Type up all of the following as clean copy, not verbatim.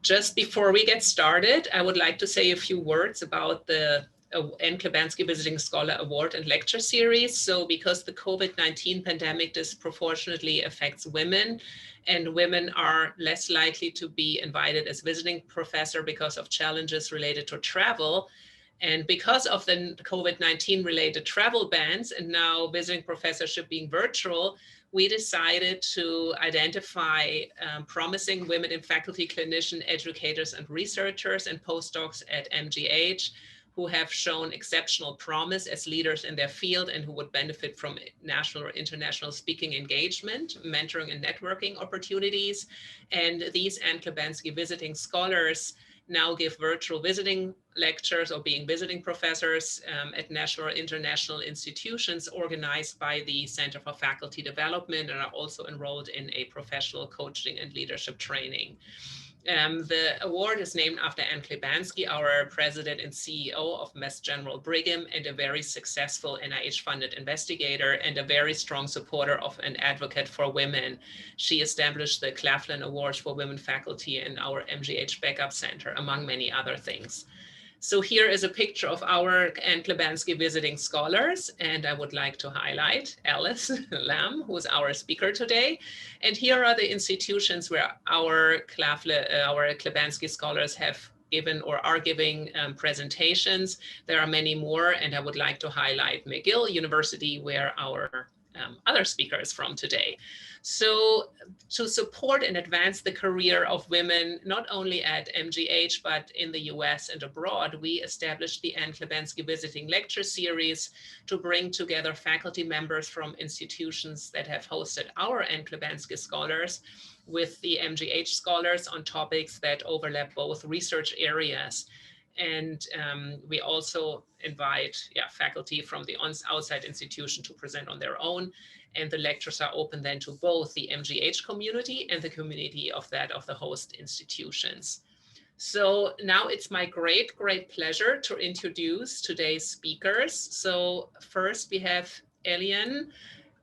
Just before we get started, I would like to say a few words about the Anne Klibanski Visiting Scholar Award and Lecture Series. So because the COVID-19 pandemic disproportionately affects women, and women are less likely to be invited as visiting professor because of challenges related to travel, and because of the COVID-19 related travel bans and now visiting professorship being virtual, we decided to identify promising women in faculty, clinician, educators, and researchers and postdocs at MGH who have shown exceptional promise as leaders in their field and who would benefit from national or international speaking engagement, mentoring, and networking opportunities. And these Anne Klibanski Visiting Scholars now give virtual visiting lectures or being visiting professors at national or international institutions organized by the Center for Faculty Development, and are also enrolled in a professional coaching and leadership training. The award is named after Anne Klibanski, our president and CEO of Mass General Brigham, and a very successful NIH-funded investigator and a very strong supporter of and advocate for women. She established the Claflin Awards for Women Faculty in our MGH Backup Center, among many other things. So here is a picture of our Anne Klibanski Visiting Scholars, and I would like to highlight Alice Lam, who is our speaker today. And here are the institutions where our Klibanski Scholars have given or are giving presentations. There are many more, and I would like to highlight McGill University, where our other speaker is from today. So to support and advance the career of women, not only at MGH, but in the US and abroad, we established the Anne Klibanski Visiting Lecture Series to bring together faculty members from institutions that have hosted our Anne Klibanski Scholars with the MGH scholars on topics that overlap both research areas. And we also invite faculty from the outside institution to present on their own. And the lectures are open then to both the MGH community and the community of the host institutions. So now it's my great pleasure to introduce today's speakers. So first we have Eliane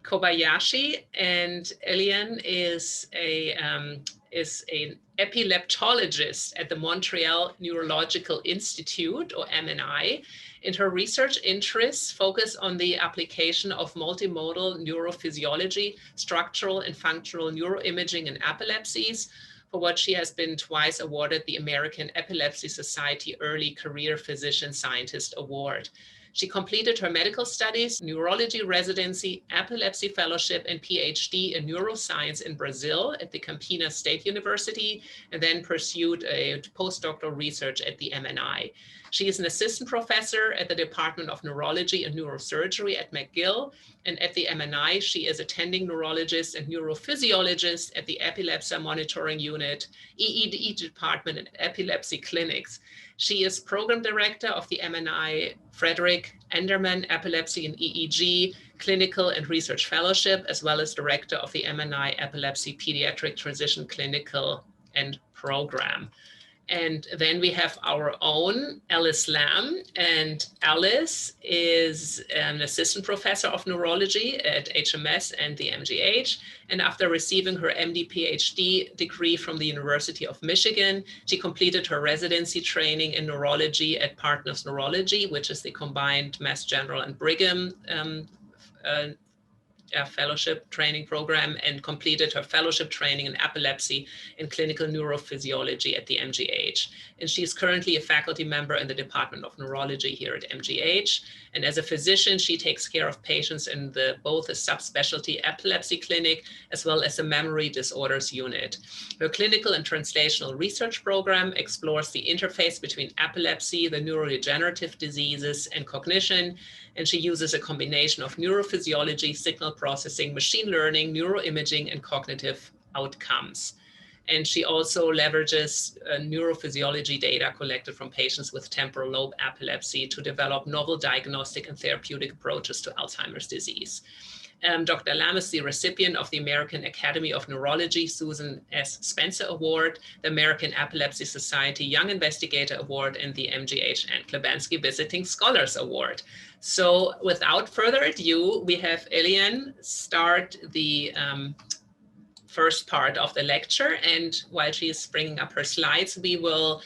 Kobayashi, and Eliane is an epileptologist at the Montreal Neurological Institute, or MNI, and her research interests focus on the application of multimodal neurophysiology, structural and functional neuroimaging in epilepsies, for what she has been twice awarded the American Epilepsy Society Early Career Physician Scientist Award. She completed her medical studies, neurology residency, epilepsy fellowship, and PhD in neuroscience in Brazil at the Campinas State University, and then pursued a postdoctoral research at the MNI. She is an assistant professor at the Department of Neurology and Neurosurgery at McGill, and at the MNI, she is attending neurologist and neurophysiologist at the Epilepsy Monitoring Unit, EED Department, and Epilepsy Clinics. She is program director of the MNI Frederick Enderman Epilepsy and EEG Clinical and Research Fellowship, as well as director of the MNI Epilepsy Pediatric Transition Clinical and Program. And then we have our own Alice Lam, and Alice is an assistant professor of neurology at HMS and the MGH. And after receiving her MD PhD degree from the University of Michigan, she completed her residency training in neurology at Partners Neurology, which is the combined Mass General and Brigham fellowship training program, and completed her fellowship training in epilepsy and clinical neurophysiology at the MGH. And she's currently a faculty member in the Department of Neurology here at MGH. And as a physician, she takes care of patients in both a subspecialty epilepsy clinic as well as a memory disorders unit. Her clinical and translational research program explores the interface between epilepsy, the neurodegenerative diseases, and cognition. And she uses a combination of neurophysiology, signal processing, machine learning, neuroimaging, and cognitive outcomes. And she also leverages neurophysiology data collected from patients with temporal lobe epilepsy to develop novel diagnostic and therapeutic approaches to Alzheimer's disease. Dr. Lam is the recipient of the American Academy of Neurology Susan S. Spencer Award, the American Epilepsy Society Young Investigator Award, and the MGH Anne Klibanski Visiting Scholars Award. So without further ado, we have Eliane start the first part of the lecture. And while she's bringing up her slides, we will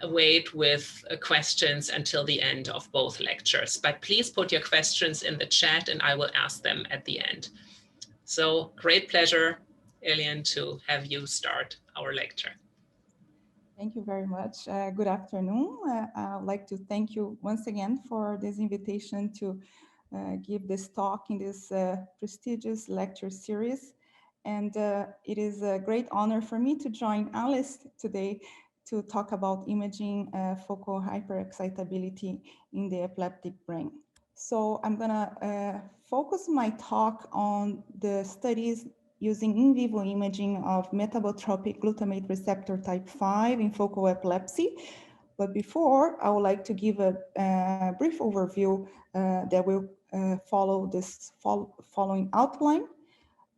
wait with questions until the end of both lectures. But please put your questions in the chat and I will ask them at the end. So great pleasure, Eliane, to have you start our lecture. Thank you very much. Good afternoon. I'd like to thank you once again for this invitation to give this talk in this prestigious lecture series. And it is a great honor for me to join Alice today to talk about imaging focal hyperexcitability in the epileptic brain. So I'm gonna focus my talk on the studies using in vivo imaging of metabotropic glutamate receptor type 5 in focal epilepsy. But before, I would like to give a brief overview that will follow this following outline.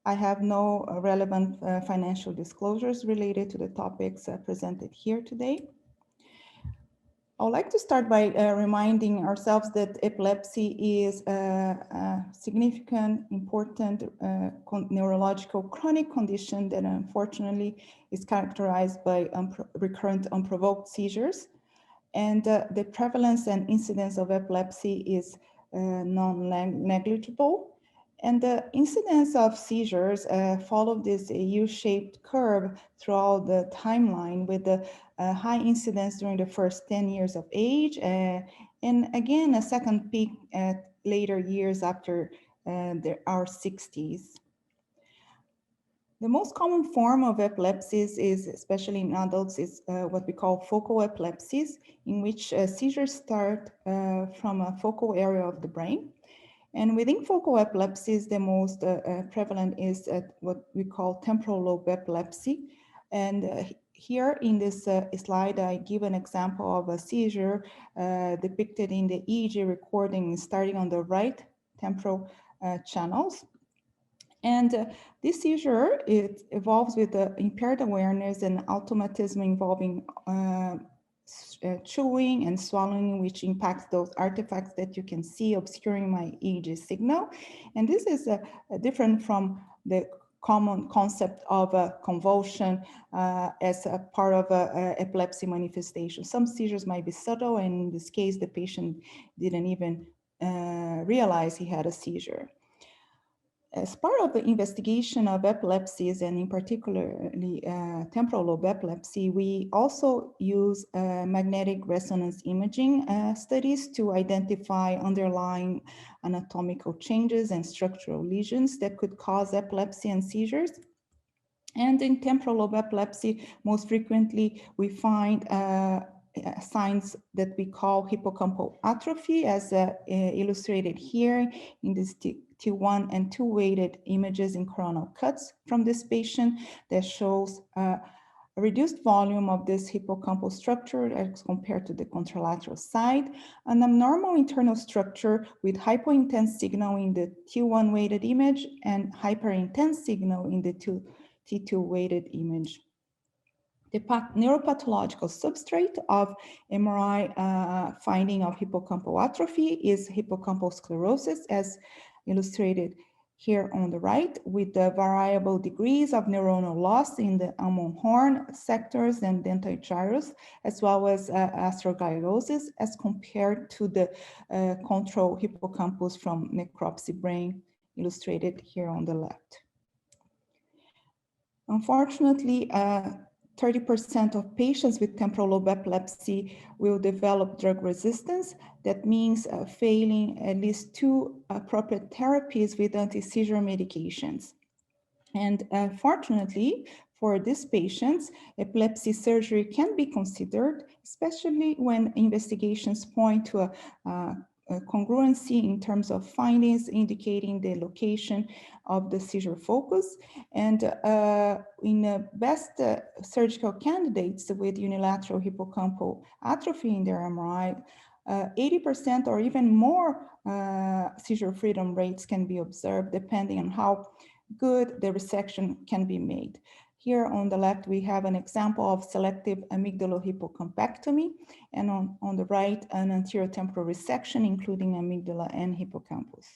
I have no relevant financial disclosures related to the topics presented here today. I would like to start by reminding ourselves that epilepsy is a significant, important neurological chronic condition that unfortunately is characterized by recurrent unprovoked seizures. And the prevalence and incidence of epilepsy is non-negligible. And the incidence of seizures follow this U-shaped curve throughout the timeline with the high incidence during the first 10 years of age, and again, a second peak at later years after our 60s. The most common form of epilepsies is, especially in adults, is what we call focal epilepsies, in which seizures start from a focal area of the brain. And within focal epilepsies, the most prevalent is what we call temporal lobe epilepsy. And here in this slide, I give an example of a seizure depicted in the EEG recording starting on the right temporal channels. And this seizure, it evolves with the impaired awareness and automatism involving chewing and swallowing, which impacts those artifacts that you can see obscuring my EEG signal. And this is different from the common concept of a convulsion as a part of a epilepsy manifestation. Some seizures might be subtle, and in this case, the patient didn't even realize he had a seizure. As part of the investigation of epilepsies, and in particularly temporal lobe epilepsy, we also use magnetic resonance imaging studies to identify underlying anatomical changes and structural lesions that could cause epilepsy and seizures. And in temporal lobe epilepsy, most frequently we find signs that we call hippocampal atrophy, as illustrated here in this T1 and 2 weighted images in coronal cuts from this patient that shows a reduced volume of this hippocampal structure as compared to the contralateral side, an abnormal internal structure with hypointense signal in the T1 weighted image and hyperintense signal in the T2 weighted image. The neuropathological substrate of MRI finding of hippocampal atrophy is hippocampal sclerosis, as illustrated here on the right, with the variable degrees of neuronal loss in the almond horn sectors and dentate gyrus, as well as astrogliosis, as compared to the control hippocampus from necropsy brain, illustrated here on the left. Unfortunately, 30% of patients with temporal lobe epilepsy will develop drug resistance. That means failing at least 2 appropriate therapies with anti-seizure medications. And fortunately, for these patients, epilepsy surgery can be considered, especially when investigations point to a congruency in terms of findings indicating the location of the seizure focus. And in the best surgical candidates with unilateral hippocampal atrophy in their MRI, 80% or even more seizure freedom rates can be observed depending on how good the resection can be made. Here on the left, we have an example of selective amygdalohypocampectomy, and on the right, an anterior temporal resection, including amygdala and hippocampus.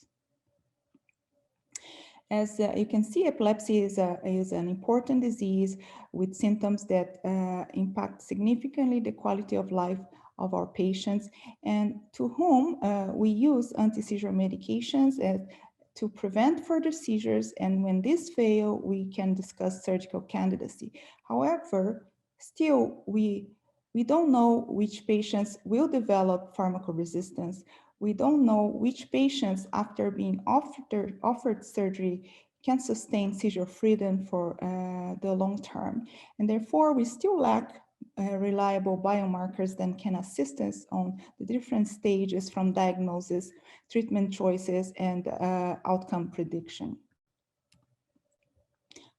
As you can see, epilepsy is an important disease with symptoms that impact significantly the quality of life of our patients, and to whom we use anti-seizure medications to prevent further seizures, and when these fail, we can discuss surgical candidacy. However, still, we don't know which patients will develop pharmacoresistance. We don't know which patients, after being offered surgery, can sustain seizure freedom for the long term. And therefore, we still lack reliable biomarkers that can assist us on the different stages from diagnosis, treatment choices, and outcome prediction.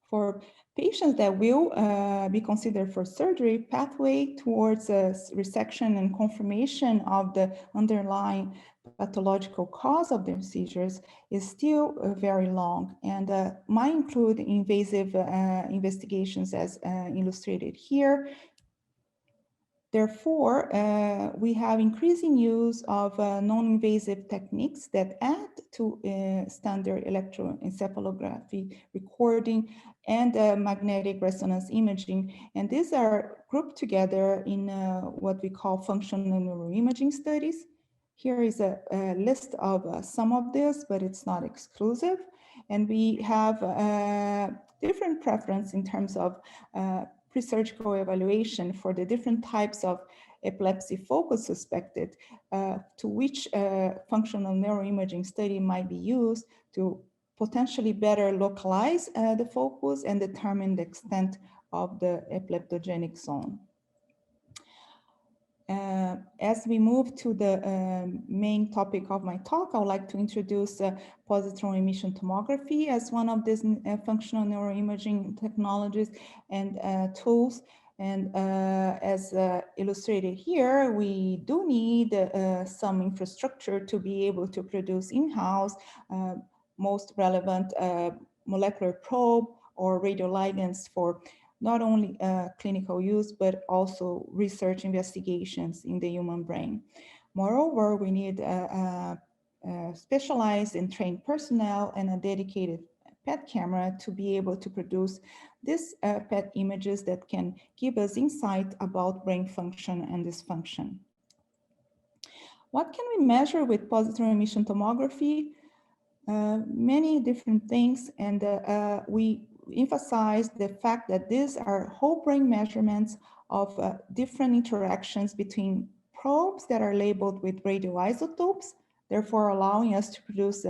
For patients that will be considered for surgery, pathway towards resection and confirmation of the underlying pathological cause of their seizures is still very long, and might include invasive investigations as illustrated here. Therefore, we have increasing use of non-invasive techniques that add to standard electroencephalography recording and magnetic resonance imaging. And these are grouped together in what we call functional neuroimaging studies. Here is a list of some of this, but it's not exclusive. And we have different preference in terms of pre-surgical evaluation for the different types of epilepsy focus suspected, to which functional neuroimaging study might be used to potentially better localize the focus and determine the extent of the epileptogenic zone. As we move to the main topic of my talk, I would like to introduce positron emission tomography as one of these functional neuroimaging technologies and tools. And as illustrated here, we do need some infrastructure to be able to produce in-house most relevant molecular probe or radioligands for not only clinical use, but also research investigations in the human brain. Moreover, we need specialized and trained personnel and a dedicated PET camera to be able to produce these PET images that can give us insight about brain function and dysfunction. What can we measure with positron emission tomography? Many different things, and we emphasize the fact that these are whole brain measurements of different interactions between probes that are labeled with radioisotopes, therefore allowing us to produce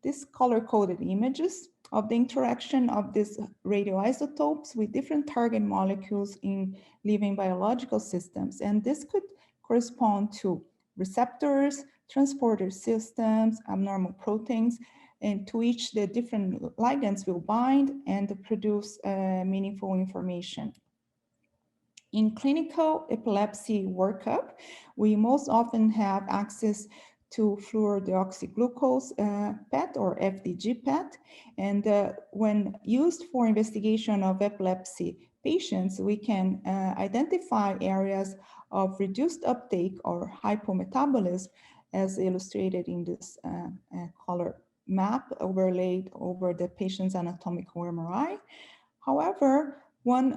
these color-coded images of the interaction of these radioisotopes with different target molecules in living biological systems. And this could correspond to receptors, transporter systems, abnormal proteins, and to which the different ligands will bind and produce meaningful information. In clinical epilepsy workup, we most often have access to fluorodeoxyglucose PET or FDG PET. And when used for investigation of epilepsy patients, we can identify areas of reduced uptake or hypometabolism, as illustrated in this color map overlaid over the patient's anatomical MRI. However, one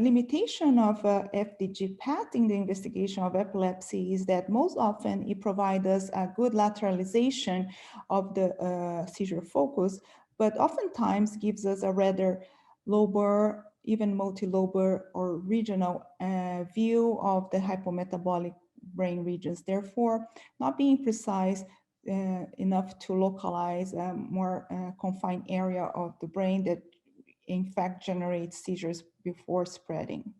limitation of FDG PET in the investigation of epilepsy is that most often it provides us a good lateralization of the seizure focus, but oftentimes gives us a rather lobar, even multilobar or regional view of the hypometabolic brain regions, therefore not being precise enough to localize a more confined area of the brain that in fact generates seizures before spreading.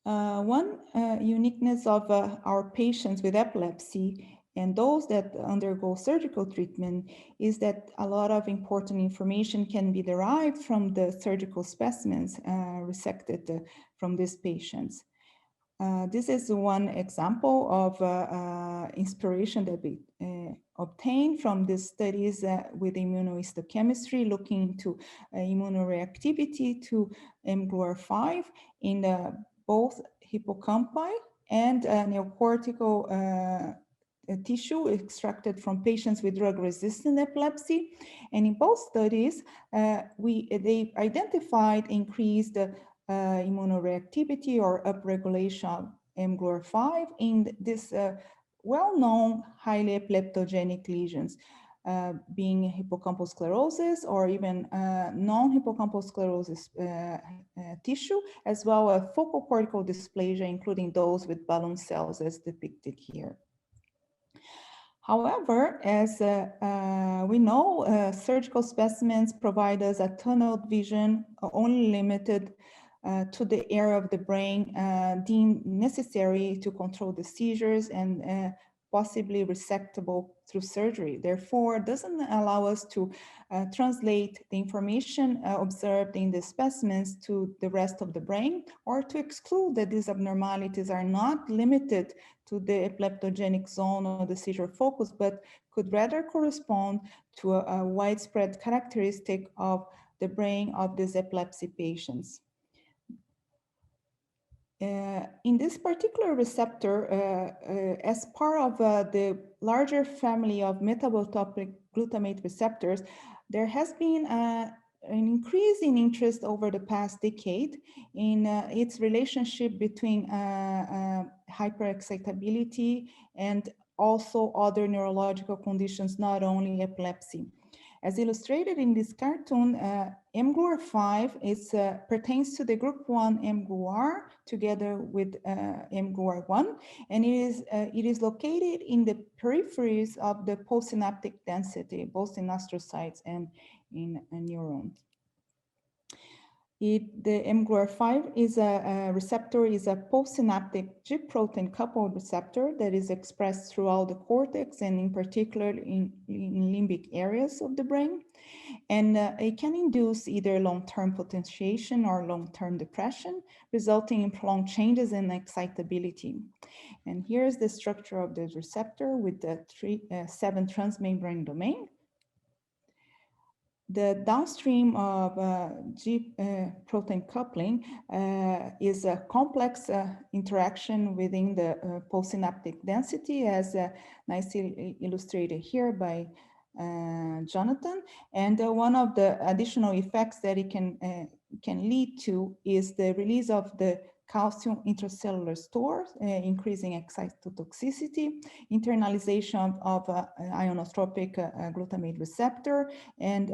One uniqueness of our patients with epilepsy and those that undergo surgical treatment is that a lot of important information can be derived from the surgical specimens resected from these patients. This is one example of inspiration that we obtained from the studies with immunohistochemistry, looking into immunoreactivity to mGluR5 in both hippocampi and neocortical tissue extracted from patients with drug-resistant epilepsy. And in both studies, they identified increased immunoreactivity or upregulation of mGlu5 in this well-known highly epileptogenic lesions, being hippocampal sclerosis or even non-hippocampal sclerosis tissue, as well as focal cortical dysplasia, including those with balloon cells as depicted here. However, as we know, surgical specimens provide us a tunneled vision, only limited to the area of the brain deemed necessary to control the seizures and possibly resectable through surgery. Therefore, it doesn't allow us to translate the information observed in the specimens to the rest of the brain, or to exclude that these abnormalities are not limited to the epileptogenic zone or the seizure focus, but could rather correspond to a widespread characteristic of the brain of these epilepsy patients. In this particular receptor, as part of the larger family of metabotopic glutamate receptors, there has been an increase in interest over the past decade in its relationship between hyperexcitability and also other neurological conditions, not only epilepsy. As illustrated in this cartoon, mGlu5 pertains to the group 1 mGlu together with mGlu1, and it is located in the peripheries of the postsynaptic density, both in astrocytes and in neurons. The mGlu5 is a receptor, is a postsynaptic G protein coupled receptor that is expressed throughout the cortex and in particular in limbic areas of the brain. And it can induce either long-term potentiation or long-term depression, resulting in prolonged changes in excitability. And here's the structure of the receptor with the 7 transmembrane domain. The downstream of G protein coupling is a complex interaction within the postsynaptic density, as nicely illustrated here by Jonathan. And one of the additional effects that it can lead to is the release of the calcium intracellular stores, increasing excitotoxicity, internalization of ionotropic glutamate receptor, and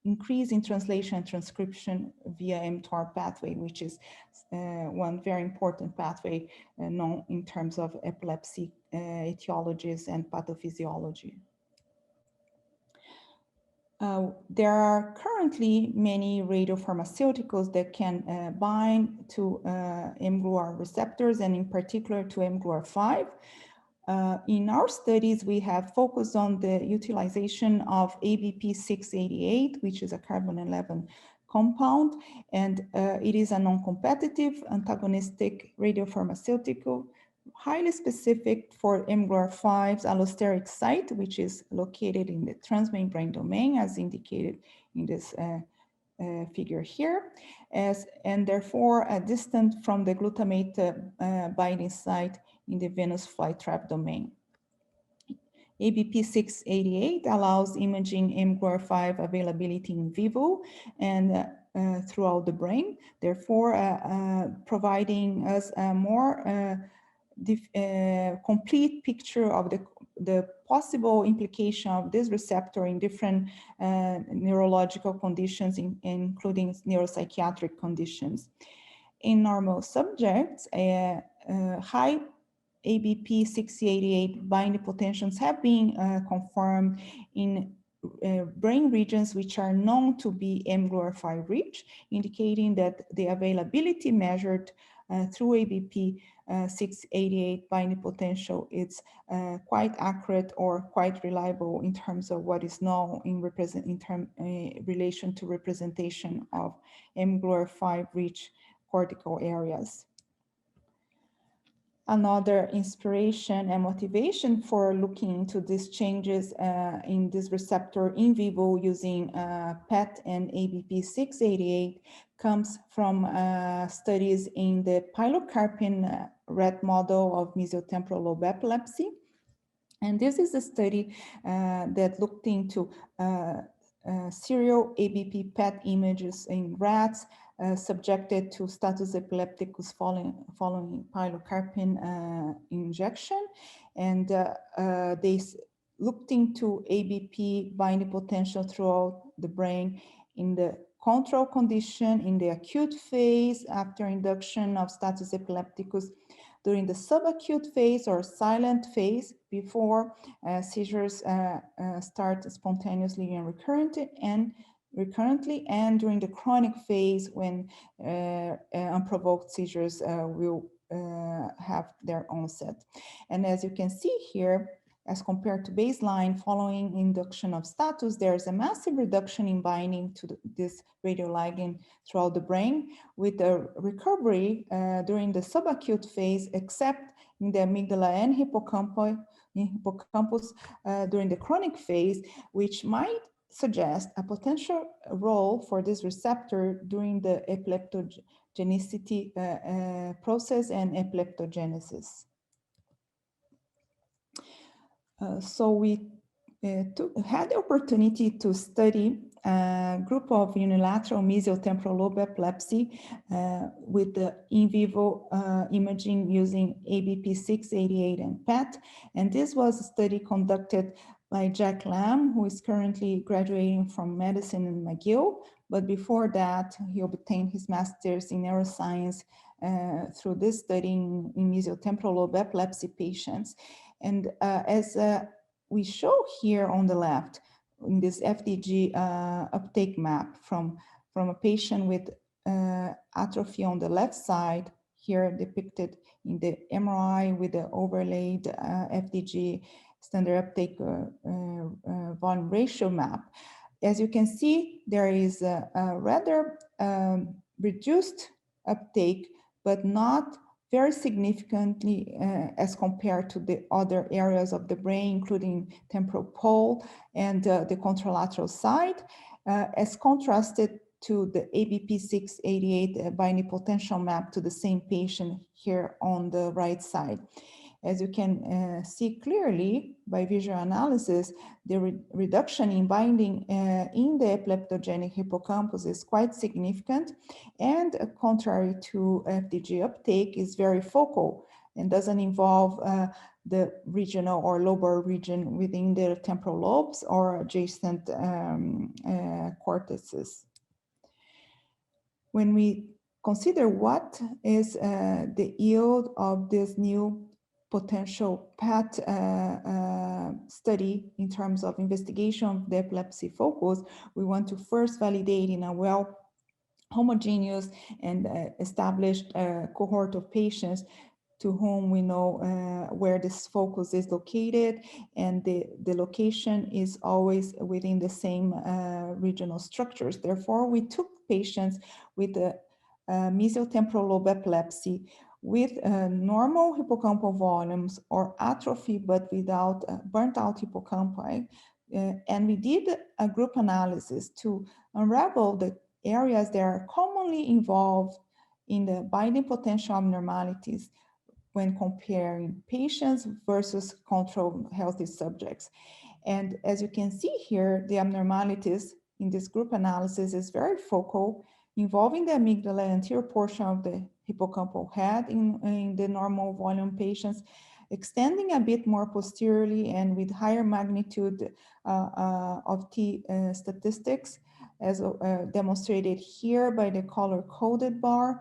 increase in translation and transcription via mTOR pathway, which is one very important pathway known in terms of epilepsy etiologies and pathophysiology. There are currently many radiopharmaceuticals that can bind to mGlu receptors, and in particular to mGlu5. In our studies, we have focused on the utilization of ABP 688, which is a carbon 11 compound, and it is a non-competitive antagonistic radiopharmaceutical, highly specific for mGlu5's allosteric site, which is located in the transmembrane domain, as indicated in this figure here, and therefore distant from the glutamate binding site in the venous flytrap domain. ABP 688 allows imaging mGlu5 availability in vivo and throughout the brain, therefore providing us a more complete picture of the possible implication of this receptor in different neurological conditions, including neuropsychiatric conditions. In normal subjects, high ABP 688 binding potentials have been confirmed in brain regions which are known to be mGlu5 rich, indicating that the availability measured through ABP 688 binding potential is quite accurate or quite reliable in terms of what is known in relation to representation of mGlu5 rich cortical areas. Another inspiration and motivation for looking into these changes in this receptor in vivo using PET and ABP 688 comes from studies in the pilocarpine rat model of mesiotemporal lobe epilepsy. And this is a study that looked into serial ABP PET images in rats subjected to status epilepticus following pilocarpine injection. And they looked into ABP binding potential throughout the brain in the control condition, in the acute phase after induction of status epilepticus, during the subacute phase or silent phase before seizures start spontaneously and recurrently, and during the chronic phase when unprovoked seizures will have their onset. And as you can see here, as compared to baseline following induction of status, there's a massive reduction in binding to this radioligand throughout the brain, with a recovery during the subacute phase, except in the amygdala and hippocampus during the chronic phase, which might suggest a potential role for this receptor during the epileptogenicity process and epileptogenesis. So we had the opportunity to study a group of unilateral mesial temporal lobe epilepsy with the in vivo imaging using ABP688 and PET. And this was a study conducted by Jack Lamb, who is currently graduating from medicine in McGill. But before that, he obtained his master's in neuroscience through this study in mesial temporal lobe epilepsy patients. And as we show here on the left, in this FDG uptake map from a patient with atrophy on the left side, here depicted in the MRI with the overlaid FDG standard uptake volume ratio map. As you can see, there is a rather reduced uptake, but not very significantly as compared to the other areas of the brain, including temporal pole and the contralateral side, as contrasted to the ABP688 binding potential map to the same patient here on the right side. As you can see clearly by visual analysis, the reduction in binding in the epileptogenic hippocampus is quite significant, and contrary to FDG uptake, is very focal and doesn't involve the regional or lobar region within the temporal lobes or adjacent cortices. When we consider what is the yield of this new potential PET study in terms of investigation of the epilepsy focus, we want to first validate in a well homogeneous and established cohort of patients to whom we know where this focus is located, and the location is always within the same regional structures. Therefore, we took patients with mesial temporal lobe epilepsy with normal hippocampal volumes or atrophy, but without burnt out hippocampi. And we did a group analysis to unravel the areas that are commonly involved in the binding potential abnormalities when comparing patients versus control healthy subjects. And as you can see here, the abnormalities in this group analysis is very focal, involving the amygdala anterior portion of the hippocampal head in the normal volume patients, extending a bit more posteriorly and with higher magnitude of T statistics, as demonstrated here by the color-coded bar,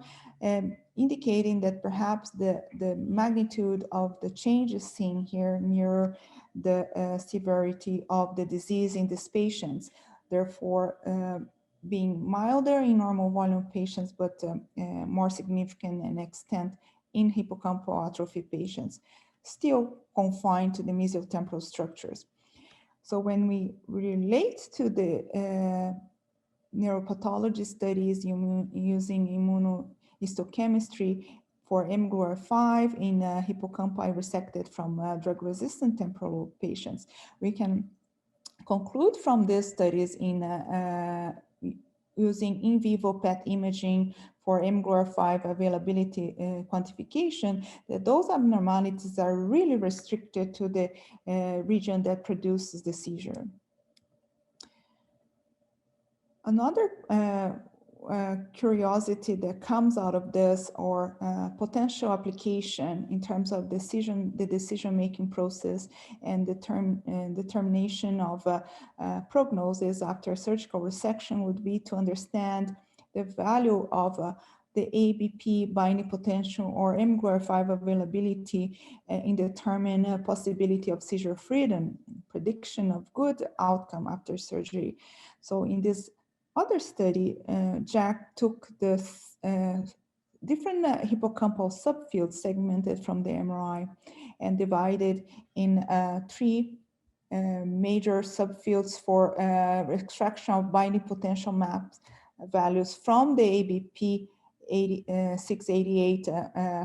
indicating that perhaps the magnitude of the changes seen here mirror the severity of the disease in these patients. Therefore, being milder in normal volume patients, but more significant in extent in hippocampal atrophy patients, still confined to the mesial temporal structures. So when we relate to the neuropathology studies using immunohistochemistry for mGlu5 in hippocampi resected from drug-resistant temporal lobe patients, we can conclude from these studies in using in vivo PET imaging for mGlu5 availability quantification, that those abnormalities are really restricted to the region that produces the seizure. Another curiosity that comes out of this, or potential application in terms of the decision-making process and determination of prognosis after surgical resection, would be to understand the value of the ABP binding potential or mGlu5 availability in determining possibility of seizure freedom, prediction of good outcome after surgery. So in this other study, Jack took the different hippocampal subfields segmented from the MRI and divided in 3 major subfields for extraction of binding potential maps values from the ABP 688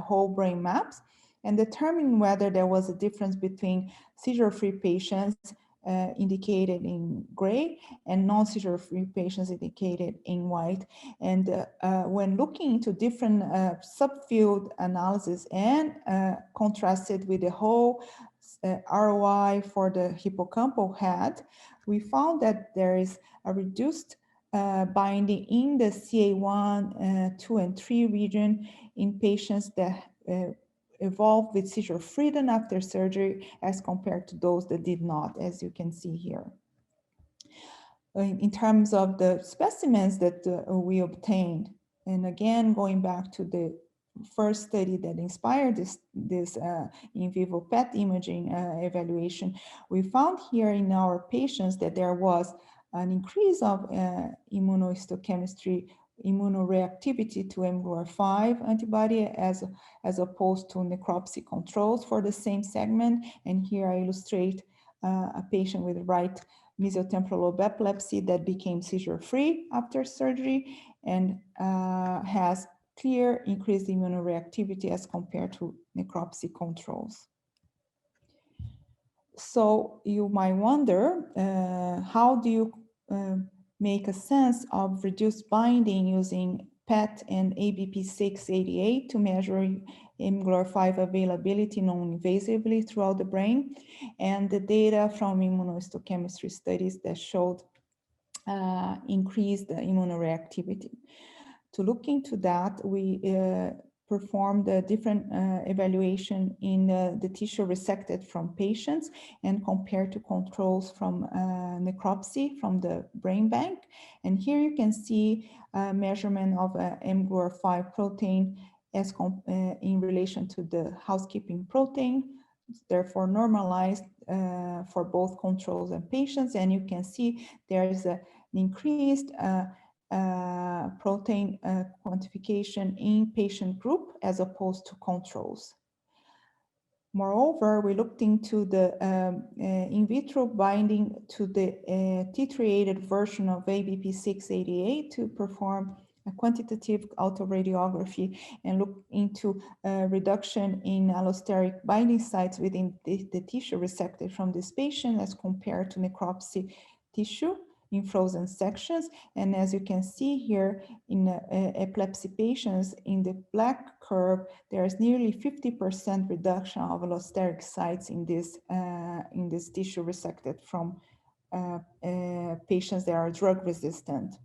whole brain maps, and determine whether there was a difference between seizure-free patients indicated in gray and non-seizure-free patients indicated in white. And when looking into different subfield analysis and contrasted with the whole ROI for the hippocampal head, we found that there is a reduced binding in the CA1, 2, and 3 region in patients that evolved with seizure freedom after surgery as compared to those that did not, as you can see here. In terms of the specimens that we obtained, and again, going back to the first study that inspired this in vivo PET imaging evaluation, we found here in our patients that there was an increase of immunohistochemistry immunoreactivity to mGlu5 antibody as opposed to necropsy controls for the same segment. And here I illustrate a patient with right mesial temporal lobe epilepsy that became seizure-free after surgery and has clear increased immunoreactivity as compared to necropsy controls. So you might wonder, how do you make a sense of reduced binding using PET and ABP688 to measure mGlu5 availability non-invasively throughout the brain, and the data from immunohistochemistry studies that showed increased immunoreactivity. To look into that, we performed a different evaluation in the tissue resected from patients and compared to controls from necropsy from the brain bank. And here you can see a measurement of mGlu5 protein as in relation to the housekeeping protein, therefore normalized for both controls and patients. And you can see there is an increased protein quantification in patient group as opposed to controls. Moreover, we looked into the in vitro binding to the titrated version of ABP688 to perform a quantitative autoradiography and look into reduction in allosteric binding sites within the tissue resected from this patient as compared to necropsy tissue in frozen sections. And as you can see here in epilepsy patients, in the black curve, there is nearly 50% reduction of allosteric sites in this tissue resected from patients that are drug resistant.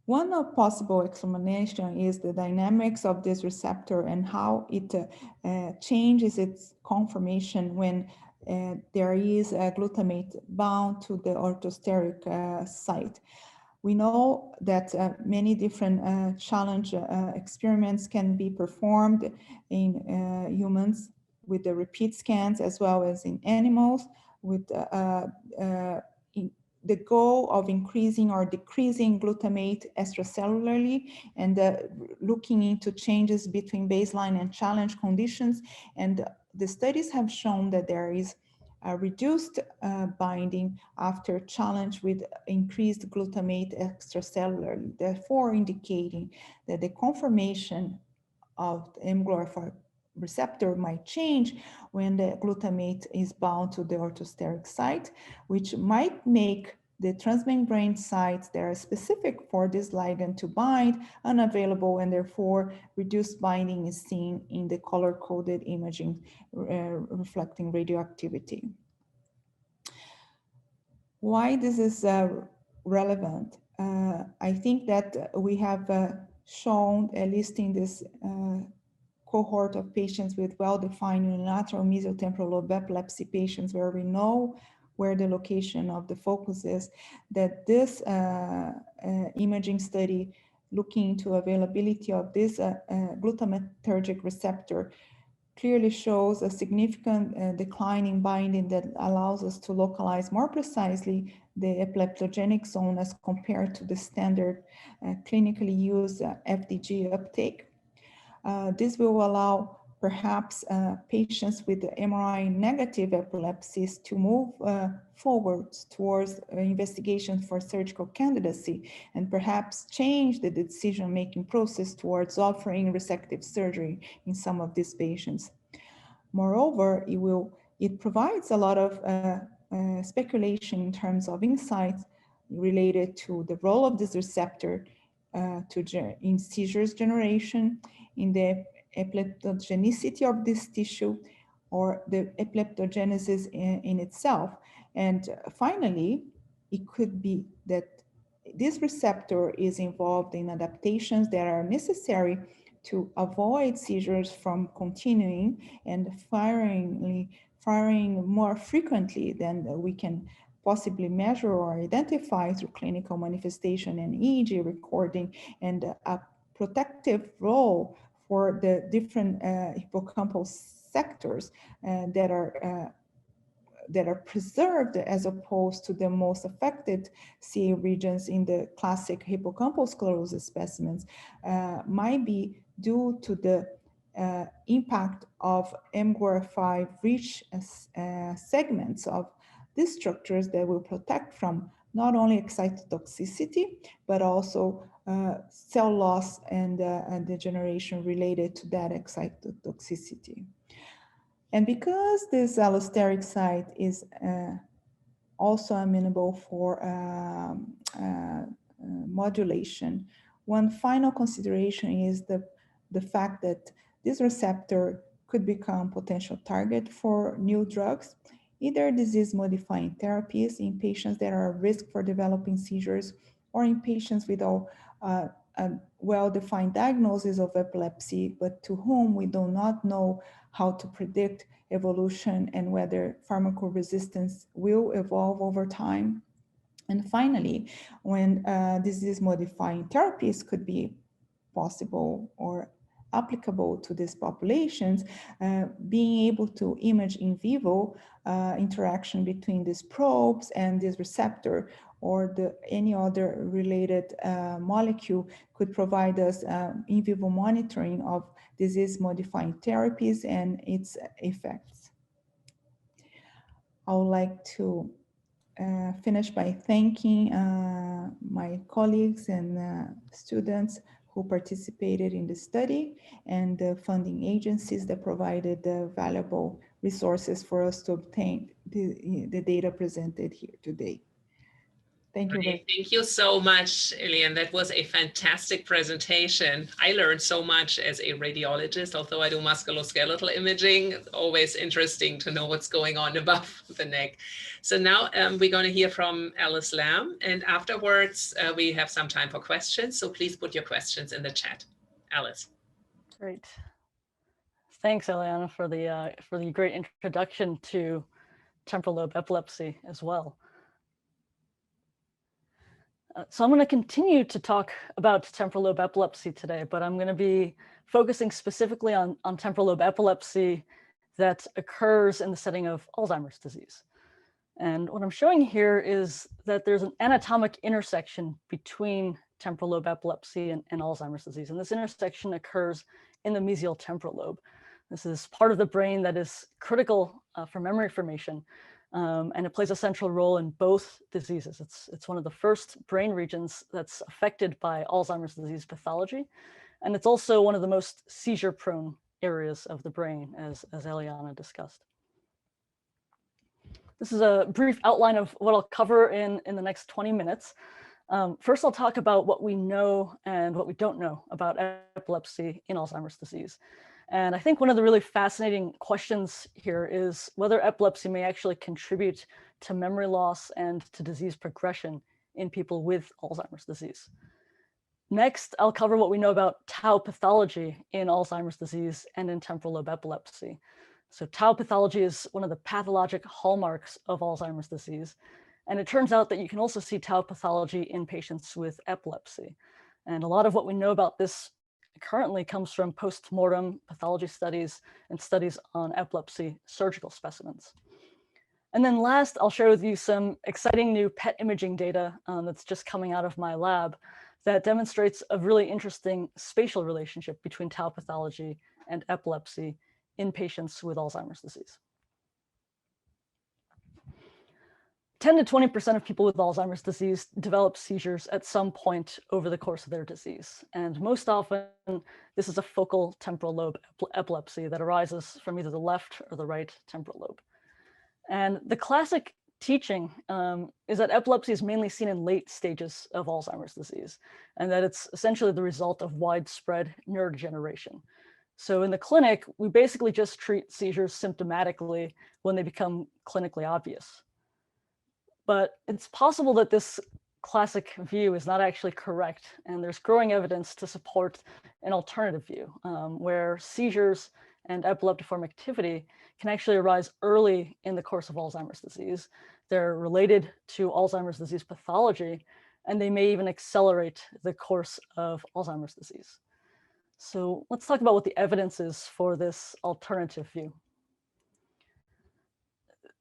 One possible explanation is the dynamics of this receptor and how it changes its conformation when there is a glutamate bound to the orthosteric site. We know that many different challenge experiments can be performed in humans with the repeat scans as well as in animals with the goal of increasing or decreasing glutamate extracellularly and looking into changes between baseline and challenge conditions. And the studies have shown that there is a reduced binding after challenge with increased glutamate extracellularly, therefore indicating that the conformation of the mGlu5 receptor might change when the glutamate is bound to the orthosteric site, which might make the transmembrane sites that are specific for this ligand to bind unavailable, and therefore reduced binding is seen in the color-coded imaging reflecting radioactivity. Why this is relevant? I think that we have shown, at least in this cohort of patients with well-defined unilateral mesial temporal lobe epilepsy patients, where we know where the location of the focus is, that this imaging study looking into availability of this glutamatergic receptor clearly shows a significant decline in binding that allows us to localize more precisely the epileptogenic zone as compared to the standard clinically used FDG uptake. This will allow perhaps patients with MRI negative epilepsies to move forward towards investigation for surgical candidacy, and perhaps change the decision-making process towards offering resective surgery in some of these patients. Moreover, it provides a lot of speculation in terms of insights related to the role of this receptor in seizures generation, in the epileptogenicity of this tissue, or the epileptogenesis in itself. And finally, it could be that this receptor is involved in adaptations that are necessary to avoid seizures from continuing and firing more frequently than we can possibly measure or identify through clinical manifestation and EEG recording, and a protective role for the different hippocampal sectors that are preserved, as opposed to the most affected CA regions in the classic hippocampal sclerosis specimens, might be due to the impact of mGOR5 rich segments of these structures that will protect from not only excitotoxicity, but also cell loss and degeneration related to that excitotoxicity. And because this allosteric site is also amenable for modulation, one final consideration is the fact that this receptor could become potential target for new drugs, either disease-modifying therapies in patients that are at risk for developing seizures, or in patients with a well-defined diagnosis of epilepsy, but to whom we do not know how to predict evolution and whether pharmacoresistance will evolve over time. And finally, when disease-modifying therapies could be possible or applicable to these populations, being able to image in vivo interaction between these probes and this receptor or any other related molecule could provide us in vivo monitoring of disease-modifying therapies and its effects. I would like to finish by thanking my colleagues and students who participated in the study, and the funding agencies that provided the valuable resources for us to obtain the data presented here today. Thank you. Thank you so much, Eliane. That was a fantastic presentation. I learned so much as a radiologist, although I do musculoskeletal imaging. It's always interesting to know what's going on above the neck. So now we're going to hear from Alice Lamb, and afterwards we have some time for questions. So please put your questions in the chat. Alice. Great. Thanks, Eliane, for the great introduction to temporal lobe epilepsy as well. So I'm going to continue to talk about temporal lobe epilepsy today, but I'm going to be focusing specifically on temporal lobe epilepsy that occurs in the setting of Alzheimer's disease. And what I'm showing here is that there's an anatomic intersection between temporal lobe epilepsy and Alzheimer's disease. And this intersection occurs in the mesial temporal lobe. This is part of the brain that is critical for memory formation. And it plays a central role in both diseases. It's one of the first brain regions that's affected by Alzheimer's disease pathology. And it's also one of the most seizure-prone areas of the brain, as Eliane discussed. This is a brief outline of what I'll cover in the next 20 minutes. First, I'll talk about what we know and what we don't know about epilepsy in Alzheimer's disease. And I think one of the really fascinating questions here is whether epilepsy may actually contribute to memory loss and to disease progression in people with Alzheimer's disease. Next, I'll cover what we know about tau pathology in Alzheimer's disease and in temporal lobe epilepsy. So tau pathology is one of the pathologic hallmarks of Alzheimer's disease. And it turns out that you can also see tau pathology in patients with epilepsy. And a lot of what we know about this currently comes from post-mortem pathology studies and studies on epilepsy surgical specimens. And then last, I'll share with you some exciting new PET imaging data that's just coming out of my lab that demonstrates a really interesting spatial relationship between tau pathology and epilepsy in patients with Alzheimer's disease. 10 to 20% of people with Alzheimer's disease develop seizures at some point over the course of their disease. And most often, this is a focal temporal lobe epilepsy that arises from either the left or the right temporal lobe. And the classic teaching is that epilepsy is mainly seen in late stages of Alzheimer's disease, and that it's essentially the result of widespread neurodegeneration. So in the clinic, we basically just treat seizures symptomatically when they become clinically obvious. But it's possible that this classic view is not actually correct, and there's growing evidence to support an alternative view, where seizures and epileptiform activity can actually arise early in the course of Alzheimer's disease. They're related to Alzheimer's disease pathology, and they may even accelerate the course of Alzheimer's disease. So let's talk about what the evidence is for this alternative view.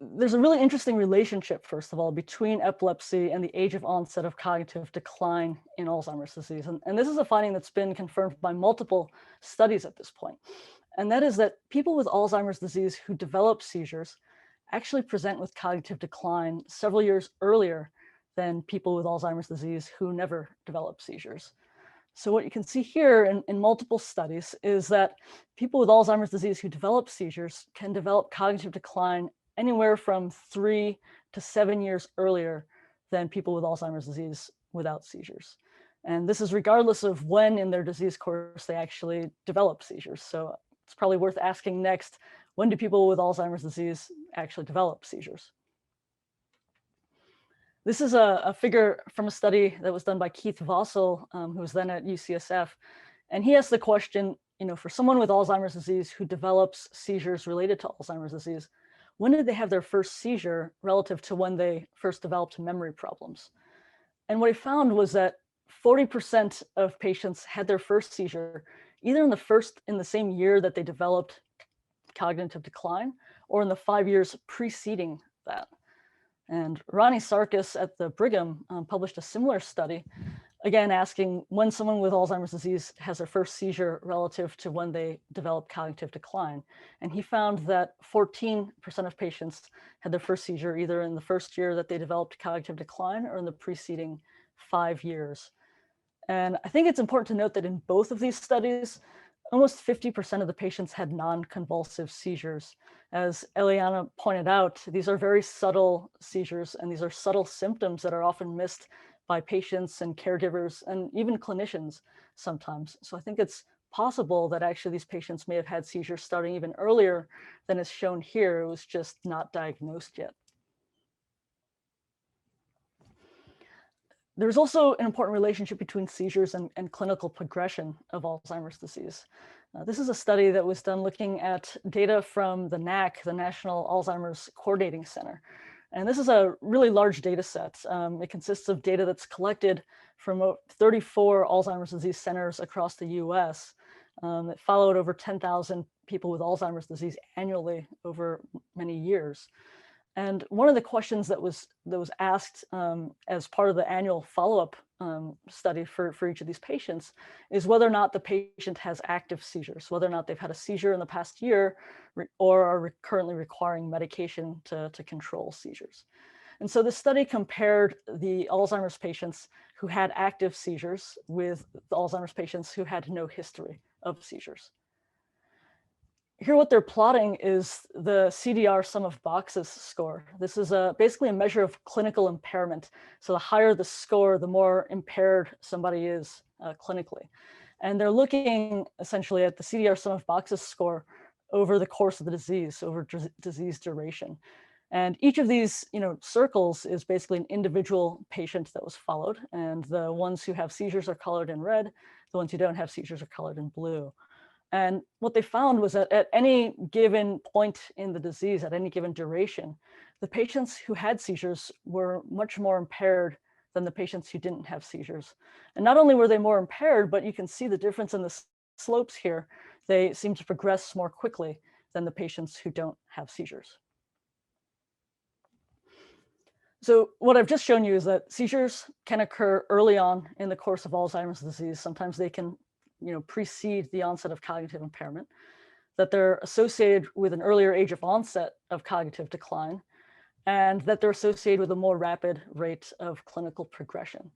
There's a really interesting relationship, first of all, between epilepsy and the age of onset of cognitive decline in Alzheimer's disease. And this is a finding that's been confirmed by multiple studies at this point. And that is that people with Alzheimer's disease who develop seizures actually present with cognitive decline several years earlier than people with Alzheimer's disease who never develop seizures. So what you can see here in multiple studies is that people with Alzheimer's disease who develop seizures can develop cognitive decline anywhere from 3 to 7 years earlier than people with Alzheimer's disease without seizures. And this is regardless of when in their disease course they actually develop seizures. So it's probably worth asking next, when do people with Alzheimer's disease actually develop seizures? This is a figure from a study that was done by Keith Voxel, who was then at UCSF. And he asked the question, for someone with Alzheimer's disease who develops seizures related to Alzheimer's disease, when did they have their first seizure relative to when they first developed memory problems? And what he found was that 40% of patients had their first seizure either in the same year that they developed cognitive decline or in the 5 years preceding that. And Ronnie Sarkis at the Brigham published a similar study, again asking when someone with Alzheimer's disease has their first seizure relative to when they develop cognitive decline. And he found that 14% of patients had their first seizure either in the first year that they developed cognitive decline or in the preceding 5 years. And I think it's important to note that in both of these studies, almost 50% of the patients had non-convulsive seizures. As Eliane pointed out, these are very subtle seizures, and these are subtle symptoms that are often missed by patients and caregivers and even clinicians sometimes. So I think it's possible that actually these patients may have had seizures starting even earlier than is shown here. It was just not diagnosed yet. There's also an important relationship between seizures and clinical progression of Alzheimer's disease. This is a study that was done looking at data from the NAC, the National Alzheimer's Coordinating Center. And this is a really large data set. It consists of data that's collected from 34 Alzheimer's disease centers across the US. It followed over 10,000 people with Alzheimer's disease annually over many years. And one of the questions that was asked as part of the annual follow-up study for each of these patients is whether or not the patient has active seizures, whether or not they've had a seizure in the past year or are currently requiring medication to control seizures. And so the study compared the Alzheimer's patients who had active seizures with the Alzheimer's patients who had no history of seizures. here what they're plotting is the CDR sum of boxes score. This is basically a measure of clinical impairment. So the higher the score, the more impaired somebody is clinically. And they're looking essentially at the CDR sum of boxes score over the course of the disease, over disease duration. And each of these, circles is basically an individual patient that was followed. And the ones who have seizures are colored in red. The ones who don't have seizures are colored in blue. And what they found was that at any given point in the disease, at any given duration, the patients who had seizures were much more impaired than the patients who didn't have seizures. And not only were they more impaired, but you can see the difference in the slopes here. They seem to progress more quickly than the patients who don't have seizures. So what I've just shown you is that seizures can occur early on in the course of Alzheimer's disease. Sometimes they can, precede the onset of cognitive impairment, that they're associated with an earlier age of onset of cognitive decline, and that they're associated with a more rapid rate of clinical progression.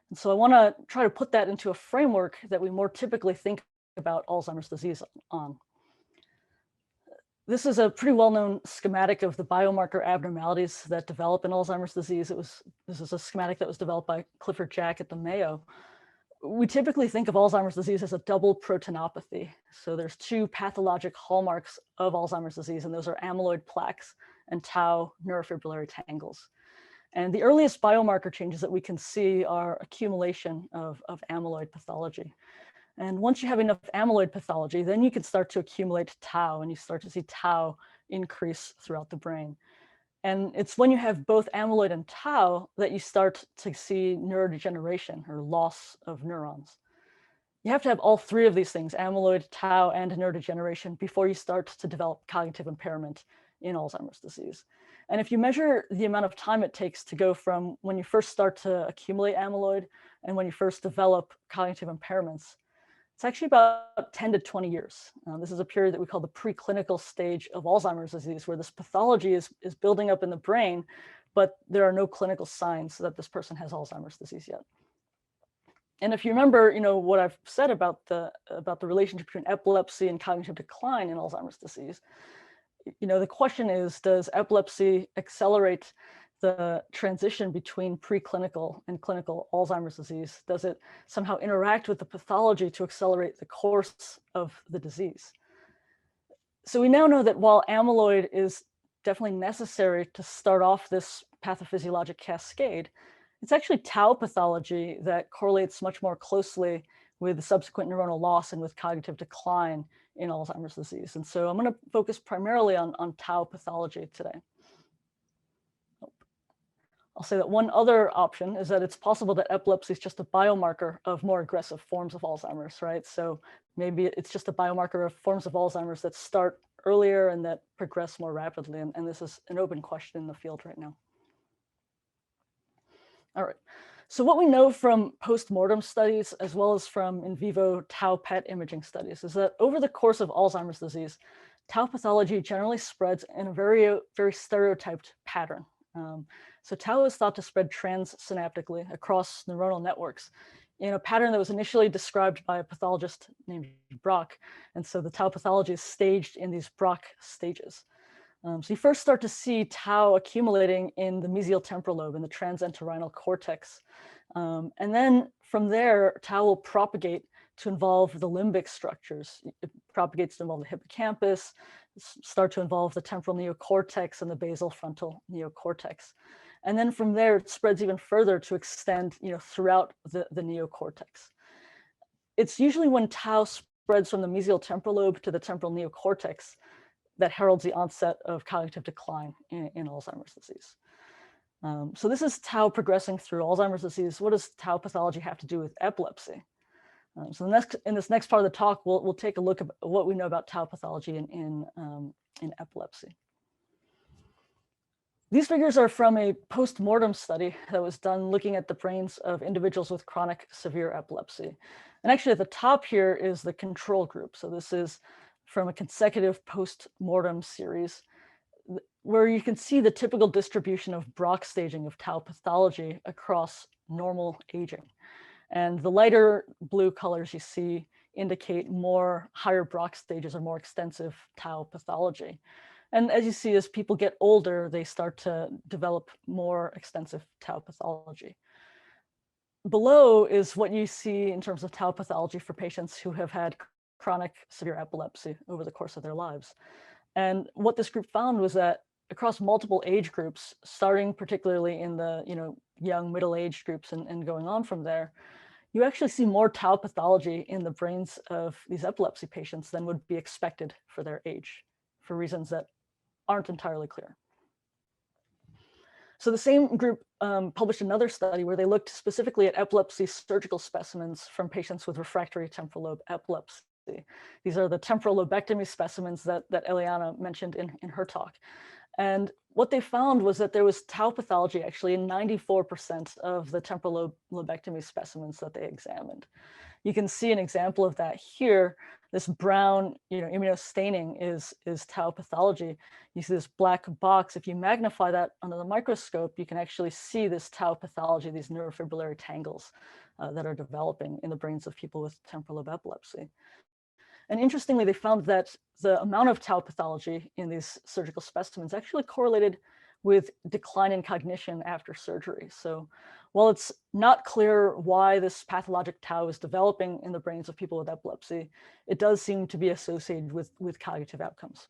And so I want to try to put that into a framework that we more typically think about Alzheimer's disease on. This is a pretty well-known schematic of the biomarker abnormalities that develop in Alzheimer's disease. This is a schematic that was developed by Clifford Jack at the Mayo. We typically think of Alzheimer's disease as a double proteinopathy. So there's two pathologic hallmarks of Alzheimer's disease, and those are amyloid plaques and tau neurofibrillary tangles. And the earliest biomarker changes that we can see are accumulation of amyloid pathology. And once you have enough amyloid pathology, then you can start to accumulate tau, and you start to see tau increase throughout the brain. And it's when you have both amyloid and tau that you start to see neurodegeneration or loss of neurons. You have to have all three of these things, amyloid, tau, and neurodegeneration, before you start to develop cognitive impairment in Alzheimer's disease. And if you measure the amount of time it takes to go from when you first start to accumulate amyloid and when you first develop cognitive impairments, it's actually about 10 to 20 years. This is a period that we call the preclinical stage of Alzheimer's disease, where this pathology is building up in the brain, but there are no clinical signs that this person has Alzheimer's disease yet. And if you remember, what I've said about the relationship between epilepsy and cognitive decline in Alzheimer's disease, the question is, does epilepsy accelerate the transition between preclinical and clinical Alzheimer's disease? Does it somehow interact with the pathology to accelerate the course of the disease? So we now know that while amyloid is definitely necessary to start off this pathophysiologic cascade, it's actually tau pathology that correlates much more closely with subsequent neuronal loss and with cognitive decline in Alzheimer's disease. And so I'm going to focus primarily on tau pathology today. I'll say that one other option is that it's possible that epilepsy is just a biomarker of more aggressive forms of Alzheimer's, right? So maybe it's just a biomarker of forms of Alzheimer's that start earlier and that progress more rapidly. And this is an open question in the field right now. All right. So what we know from post-mortem studies, as well as from in vivo tau PET imaging studies, is that over the course of Alzheimer's disease, tau pathology generally spreads in a very, very stereotyped pattern. So tau is thought to spread transsynaptically across neuronal networks in a pattern that was initially described by a pathologist named Brock. And so the tau pathology is staged in these Brock stages. So you first start to see tau accumulating in the mesial temporal lobe, in the transentorhinal cortex. And then from there, tau will propagate to involve the limbic structures. It propagates to involve the hippocampus, start to involve the temporal neocortex and the basal frontal neocortex. And then from there, it spreads even further to extend, throughout the neocortex. It's usually when tau spreads from the mesial temporal lobe to the temporal neocortex that heralds the onset of cognitive decline in Alzheimer's disease. So this is tau progressing through Alzheimer's disease. What does tau pathology have to do with epilepsy? So in this next part of the talk, we'll take a look at what we know about tau pathology in epilepsy. These figures are from a post-mortem study that was done looking at the brains of individuals with chronic severe epilepsy. And actually at the top here is the control group. So this is from a consecutive post-mortem series where you can see the typical distribution of Brock staging of tau pathology across normal aging. And the lighter blue colors you see indicate more higher Braak stages or more extensive tau pathology. And as you see, as people get older, they start to develop more extensive tau pathology. Below is what you see in terms of tau pathology for patients who have had chronic severe epilepsy over the course of their lives. And what this group found was that across multiple age groups, starting particularly in the young middle-aged groups and going on from there, you actually see more tau pathology in the brains of these epilepsy patients than would be expected for their age, for reasons that aren't entirely clear. So the same group published another study where they looked specifically at epilepsy surgical specimens from patients with refractory temporal lobe epilepsy. These are the temporal lobectomy specimens that Eliane mentioned in her talk. And what they found was that there was tau pathology actually in 94% of the temporal lobectomy specimens that they examined. You can see an example of that here. This brown immunostaining is tau pathology. You see this black box. If you magnify that under the microscope, you can actually see this tau pathology, these neurofibrillary tangles that are developing in the brains of people with temporal lobe epilepsy. And interestingly, they found that the amount of tau pathology in these surgical specimens actually correlated with decline in cognition after surgery. So while it's not clear why this pathologic tau is developing in the brains of people with epilepsy, it does seem to be associated with cognitive outcomes.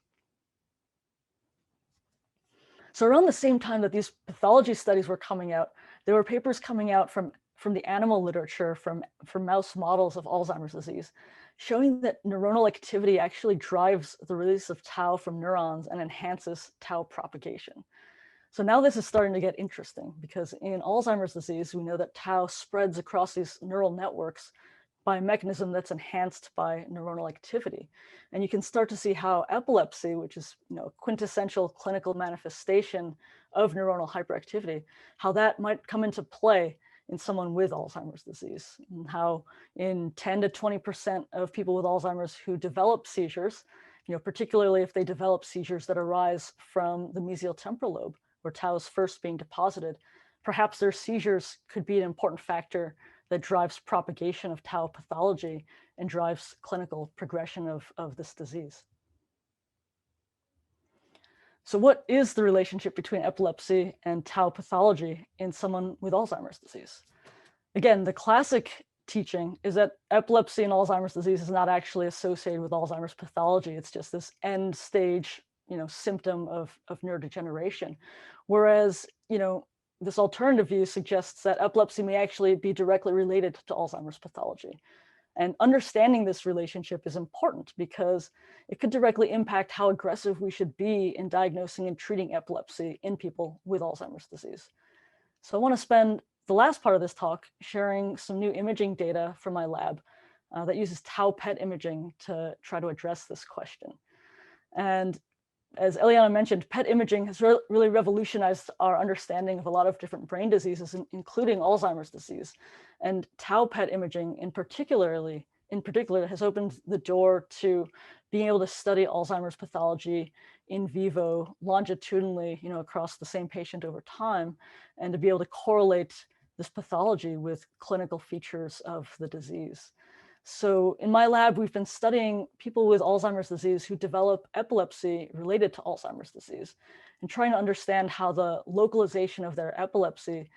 So around the same time that these pathology studies were coming out, there were papers coming out from the animal literature, from mouse models of Alzheimer's disease, showing that neuronal activity actually drives the release of tau from neurons and enhances tau propagation. So now this is starting to get interesting because in Alzheimer's disease, we know that tau spreads across these neural networks by a mechanism that's enhanced by neuronal activity. And you can start to see how epilepsy, which is a quintessential clinical manifestation of neuronal hyperactivity, how that might come into play in someone with Alzheimer's disease, and how in 10 to 20% of people with Alzheimer's who develop seizures, particularly if they develop seizures that arise from the mesial temporal lobe, where tau is first being deposited, perhaps their seizures could be an important factor that drives propagation of tau pathology and drives clinical progression of this disease. So what is the relationship between epilepsy and tau pathology in someone with Alzheimer's disease? Again, the classic teaching is that epilepsy and Alzheimer's disease is not actually associated with Alzheimer's pathology. It's just this end stage, symptom of neurodegeneration. Whereas, this alternative view suggests that epilepsy may actually be directly related to Alzheimer's pathology. And understanding this relationship is important because it could directly impact how aggressive we should be in diagnosing and treating epilepsy in people with Alzheimer's disease. So I want to spend the last part of this talk sharing some new imaging data from my lab that uses tau PET imaging to try to address this question. And as Eliane mentioned, PET imaging has really revolutionized our understanding of a lot of different brain diseases, including Alzheimer's disease. And tau PET imaging in particular has opened the door to being able to study Alzheimer's pathology in vivo longitudinally, across the same patient over time, and to be able to correlate this pathology with clinical features of the disease. So in my lab, we've been studying people with Alzheimer's disease who develop epilepsy related to Alzheimer's disease and trying to understand how the localization of their epilepsy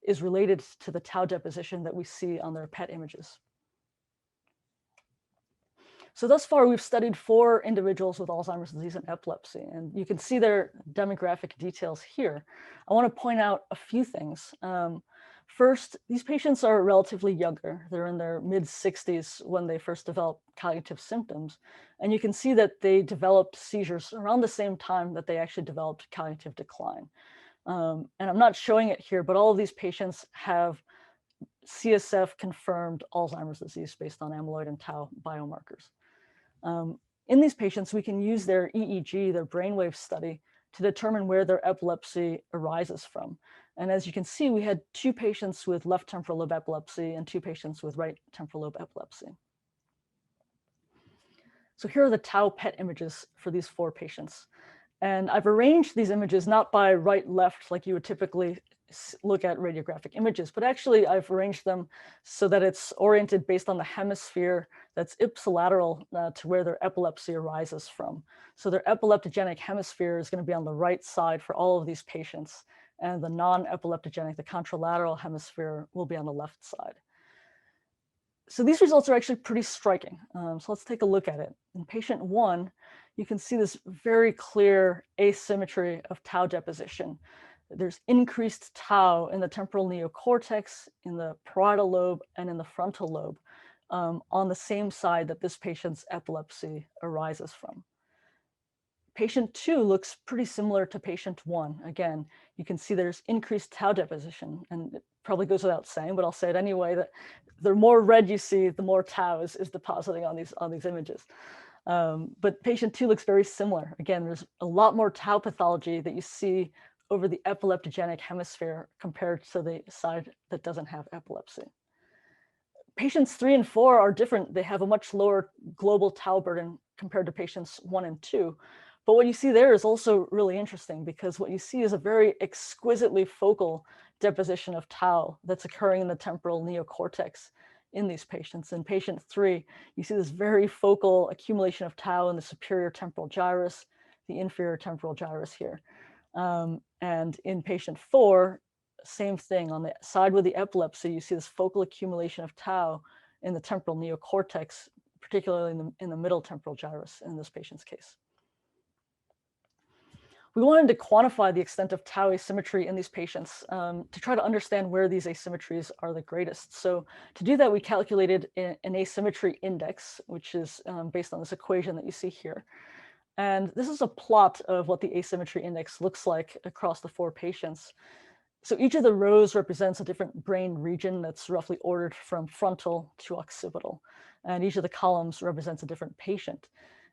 is related to the tau deposition that we see on their PET images. So thus far, we've studied 4 individuals with Alzheimer's disease and epilepsy, and you can see their demographic details here. I want to point out a few things. First, these patients are relatively younger. They're in their mid-60s when they first develop cognitive symptoms. And you can see that they developed seizures around the same time that they actually developed cognitive decline. And I'm not showing it here, but all of these patients have CSF-confirmed Alzheimer's disease based on amyloid and tau biomarkers. In these patients, we can use their EEG, their brainwave study, to determine where their epilepsy arises from. And as you can see, we had 2 patients with left temporal lobe epilepsy and 2 patients with right temporal lobe epilepsy. So here are the tau PET images for these 4 patients. And I've arranged these images not by right, left, like you would typically look at radiographic images, but actually I've arranged them so that it's oriented based on the hemisphere that's ipsilateral to where their epilepsy arises from. So their epileptogenic hemisphere is going to be on the right side for all of these patients, and the non-epileptogenic, the contralateral hemisphere, will be on the left side. So these results are actually pretty striking. So let's take a look at it. In patient 1, you can see this very clear asymmetry of tau deposition. There's increased tau in the temporal neocortex, in the parietal lobe, and in the frontal lobe on the same side that this patient's epilepsy arises from. Patient 2 looks pretty similar to patient 1. Again, you can see there's increased tau deposition, and it probably goes without saying, but I'll say it anyway, that the more red you see, the more tau is depositing on these images. But patient 2 looks very similar. Again, there's a lot more tau pathology that you see over the epileptogenic hemisphere compared to the side that doesn't have epilepsy. Patients 3 and 4 are different. They have a much lower global tau burden compared to patients 1 and 2. But what you see there is also really interesting, because what you see is a very exquisitely focal deposition of tau that's occurring in the temporal neocortex in these patients. In patient 3, you see this very focal accumulation of tau in the superior temporal gyrus, the inferior temporal gyrus here. And in patient 4, same thing. On the side with the epilepsy, you see this focal accumulation of tau in the temporal neocortex, particularly in the middle temporal gyrus in this patient's case. We wanted to quantify the extent of tau asymmetry in these patients to try to understand where these asymmetries are the greatest. So to do that, we calculated an asymmetry index, which is based on this equation that you see here. And this is a plot of what the asymmetry index looks like across the 4 patients. So each of the rows represents a different brain region that's roughly ordered from frontal to occipital. And each of the columns represents a different patient.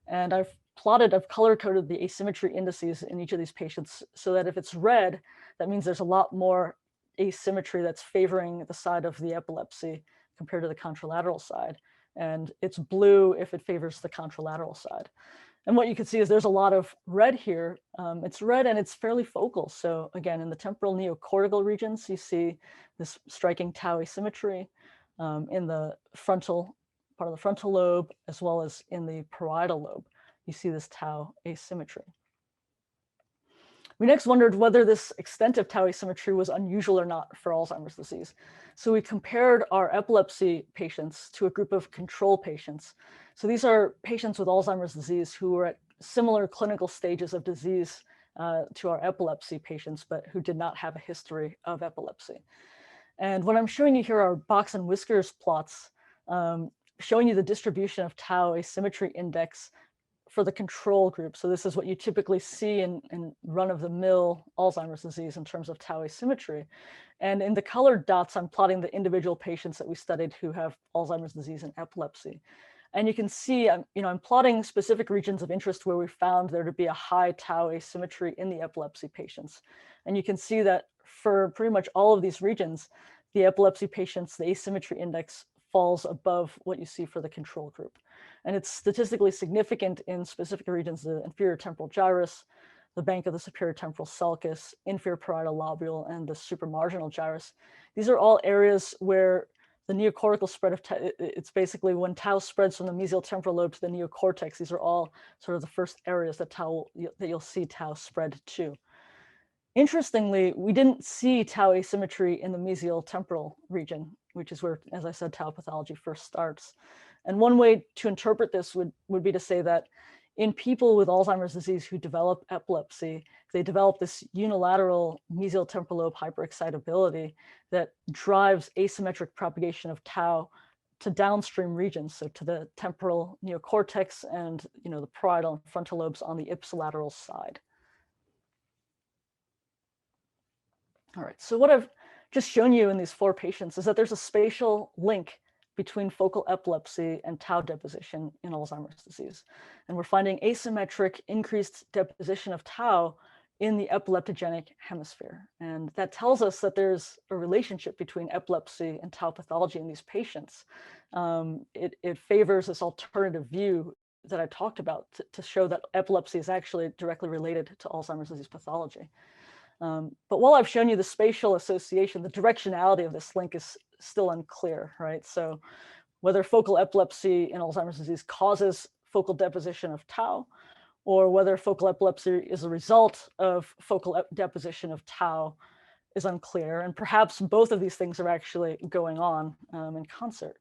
And I've color-coded the asymmetry indices in each of these patients so that if it's red, that means there's a lot more asymmetry that's favoring the side of the epilepsy compared to the contralateral side. And it's blue if it favors the contralateral side. And what you can see is there's a lot of red here. It's red and it's fairly focal. So again, in the temporal neocortical regions, you see this striking tau asymmetry in the frontal part of the frontal lobe, as well as in the parietal lobe. You see this tau asymmetry. We next wondered whether this extent of tau asymmetry was unusual or not for Alzheimer's disease. So we compared our epilepsy patients to a group of control patients. So these are patients with Alzheimer's disease who were at similar clinical stages of disease to our epilepsy patients, but who did not have a history of epilepsy. And what I'm showing you here are box and whiskers plots showing you the distribution of tau asymmetry index for the control group. So this is what you typically see in run-of-the-mill Alzheimer's disease in terms of tau asymmetry. And in the colored dots, I'm plotting the individual patients that we studied who have Alzheimer's disease and epilepsy. And you can see, I'm plotting specific regions of interest where we found there to be a high tau asymmetry in the epilepsy patients. And you can see that for pretty much all of these regions, the epilepsy patients, the asymmetry index falls above what you see for the control group. And it's statistically significant in specific regions, the inferior temporal gyrus, the bank of the superior temporal sulcus, inferior parietal lobule, and the supramarginal gyrus. These are all areas where the neocortical spread of tau, it's basically when tau spreads from the mesial temporal lobe to the neocortex. These are all sort of the first areas that you'll see tau spread to. Interestingly, we didn't see tau asymmetry in the mesial temporal region, which is where, as I said, tau pathology first starts. And one way to interpret this would be to say that in people with Alzheimer's disease who develop epilepsy, they develop this unilateral mesial temporal lobe hyperexcitability that drives asymmetric propagation of tau to downstream regions, so to the temporal neocortex and the parietal and frontal lobes on the ipsilateral side. All right, so what I've just shown you in these 4 patients is that there's a spatial link between focal epilepsy and tau deposition in Alzheimer's disease. And we're finding asymmetric increased deposition of tau in the epileptogenic hemisphere. And that tells us that there's a relationship between epilepsy and tau pathology in these patients. It favors this alternative view that I talked about to show that epilepsy is actually directly related to Alzheimer's disease pathology. But while I've shown you the spatial association, the directionality of this link is still unclear, right? So whether focal epilepsy in Alzheimer's disease causes focal deposition of tau, or whether focal epilepsy is a result of focal deposition of tau is unclear. And perhaps both of these things are actually going on in concert,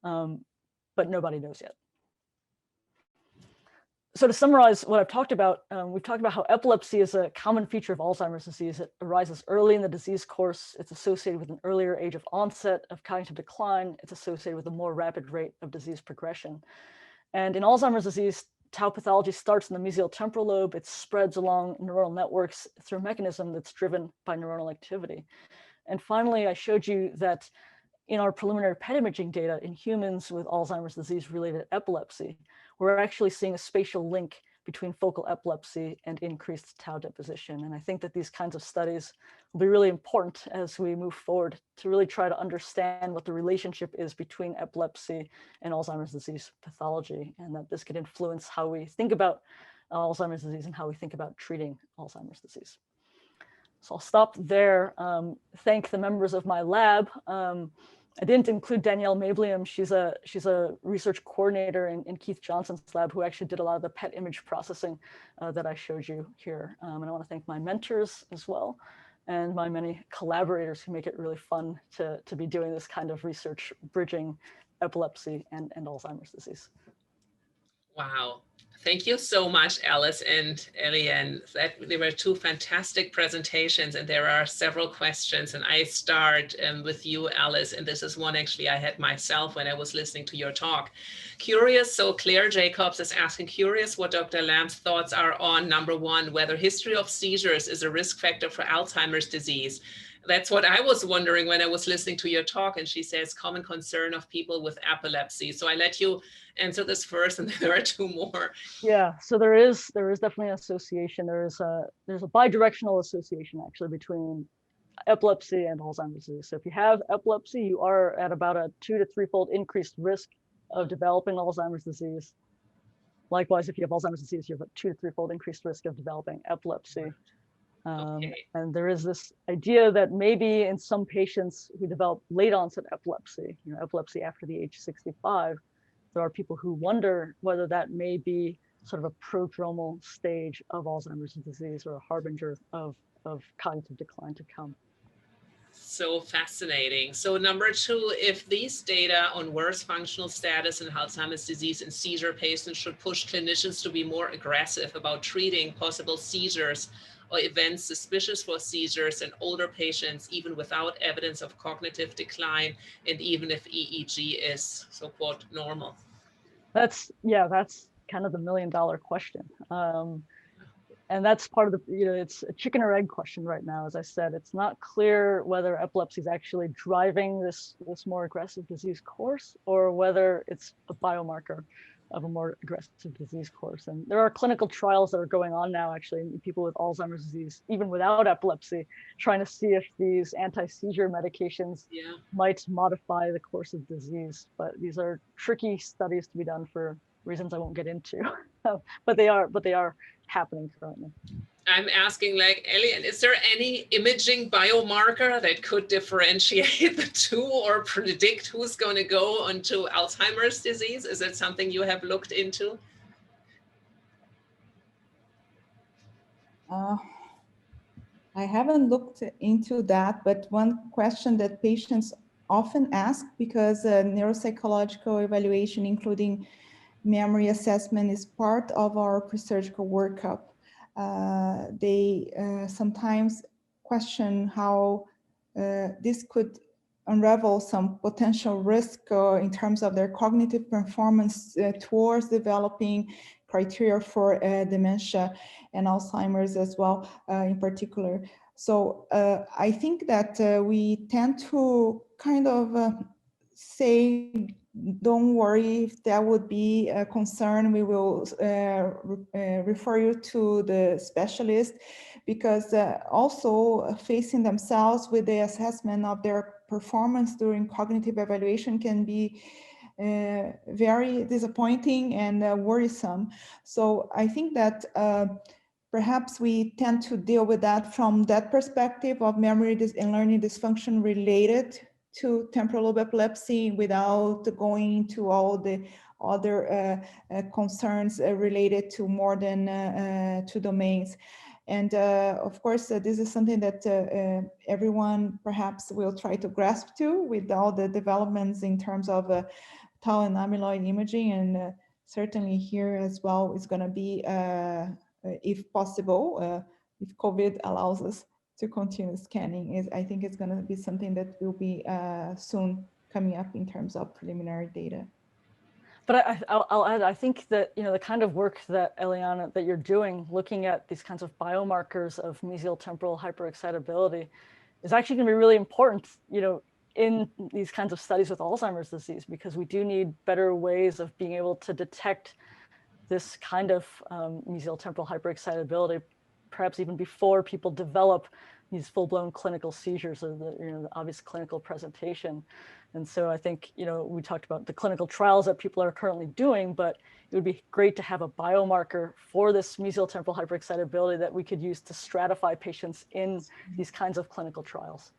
but nobody knows yet. So to summarize what I've talked about, we've talked about how epilepsy is a common feature of Alzheimer's disease. It arises early in the disease course. It's associated with an earlier age of onset of cognitive decline. It's associated with a more rapid rate of disease progression. And in Alzheimer's disease, tau pathology starts in the mesial temporal lobe. It spreads along neural networks through a mechanism that's driven by neuronal activity. And finally, I showed you that in our preliminary PET imaging data in humans with Alzheimer's disease-related epilepsy, we're actually seeing a spatial link between focal epilepsy and increased tau deposition. And I think that these kinds of studies will be really important as we move forward to really try to understand what the relationship is between epilepsy and Alzheimer's disease pathology, and that this could influence how we think about Alzheimer's disease and how we think about treating Alzheimer's disease. So I'll stop there. Thank the members of my lab. I didn't include Danielle Mablium. She's a research coordinator in Keith Johnson's lab who actually did a lot of the PET image processing that I showed you here. And I want to thank my mentors as well, and my many collaborators who make it really fun to be doing this kind of research, bridging epilepsy and Alzheimer's disease. Wow. Thank you so much, Alice and Eliane. They were two fantastic presentations, and there are several questions. And I start with you, Alice, and this is one actually I had myself when I was listening to your talk. Curious, so Claire Jacobs is asking, curious what Dr. Lamb's thoughts are on, number one, whether history of seizures is a risk factor for Alzheimer's disease. That's what I was wondering when I was listening to your talk, and she says common concern of people with epilepsy. So I let you answer this first, and there are two more. Yeah, so there is definitely an association. There's a bidirectional association actually between epilepsy and Alzheimer's disease. So if you have epilepsy, you are at about a 2 to 3-fold increased risk of developing Alzheimer's disease. Likewise, if you have Alzheimer's disease, you have a 2 to 3-fold increased risk of developing epilepsy. Okay. And there is this idea that maybe in some patients who develop late onset epilepsy, epilepsy after the age 65, there are people who wonder whether that may be sort of a prodromal stage of Alzheimer's disease or a harbinger of cognitive decline to come. So fascinating. So number two, if these data on worse functional status in Alzheimer's disease in seizure patients should push clinicians to be more aggressive about treating possible seizures or events suspicious for seizures in older patients, even without evidence of cognitive decline, and even if EEG is so-called normal? That's kind of the $1 million question. And that's part of the, it's a chicken or egg question right now. As I said, it's not clear whether epilepsy is actually driving this more aggressive disease course, or whether it's a biomarker of a more aggressive disease course. And there are clinical trials that are going on now, actually, in people with Alzheimer's disease, even without epilepsy, trying to see if these anti-seizure medications might modify the course of disease. But these are tricky studies to be done for reasons I won't get into, but they are happening currently. I'm asking, like, Eliane, is there any imaging biomarker that could differentiate the two or predict who's going to go onto Alzheimer's disease? Is that something you have looked into? I haven't looked into that, but one question that patients often ask, because neuropsychological evaluation, including memory assessment, is part of our pre-surgical workup. They sometimes question how this could unravel some potential risk in terms of their cognitive performance towards developing criteria for dementia and Alzheimer's as well, in particular. So I think that we tend to kind of say, don't worry, if that would be a concern, we will refer you to the specialist, because also facing themselves with the assessment of their performance during cognitive evaluation can be very disappointing and worrisome. So I think that perhaps we tend to deal with that from that perspective of memory and learning dysfunction related to temporal lobe epilepsy without going into all the other concerns related to more than 2 domains. And of course, this is something that everyone perhaps will try to grasp to with all the developments in terms of tau and amyloid imaging. And certainly here as well is going to be, if possible, if COVID allows us to continue scanning, I think it's going to be something that will be soon coming up in terms of preliminary data. But I'll add, I think that, you know, the kind of work that Eliane, that you're doing, looking at these kinds of biomarkers of mesial temporal hyperexcitability is actually going to be really important, you know, in these kinds of studies with Alzheimer's disease, because we do need better ways of being able to detect this kind of mesial temporal hyperexcitability, perhaps even before people develop these full-blown clinical seizures or the, you know, the obvious clinical presentation. And so I think, you know, we talked about the clinical trials that people are currently doing, but it would be great to have a biomarker for this mesial temporal hyperexcitability that we could use to stratify patients in these kinds of clinical trials.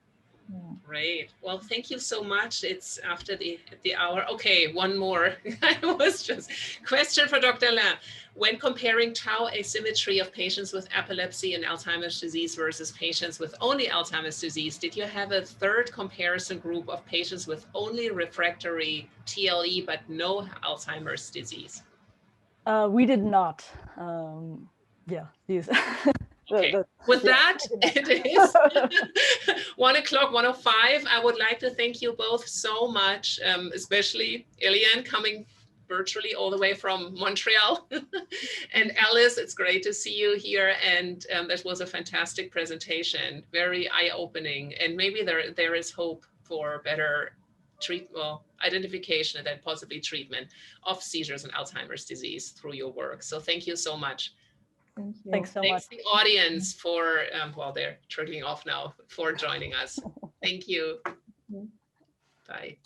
Yeah. Great. Well, thank you so much. It's after the hour. Okay, one more. I was just question for Dr. Lam. When comparing tau asymmetry of patients with epilepsy and Alzheimer's disease versus patients with only Alzheimer's disease, did you have a third comparison group of patients with only refractory TLE but no Alzheimer's disease? We did not. Yeah, these. Okay, with that, it is 1:05. I would like to thank you both so much, especially Eliane coming virtually all the way from Montreal. And Alice, it's great to see you here. And that was a fantastic presentation, very eye-opening. And maybe there is hope for better identification and then possibly treatment of seizures and Alzheimer's disease through your work. So thank you so much. Thank you. Thanks so much. Thanks to the audience for, well, they're trickling off now, for joining us. Thank you. Bye.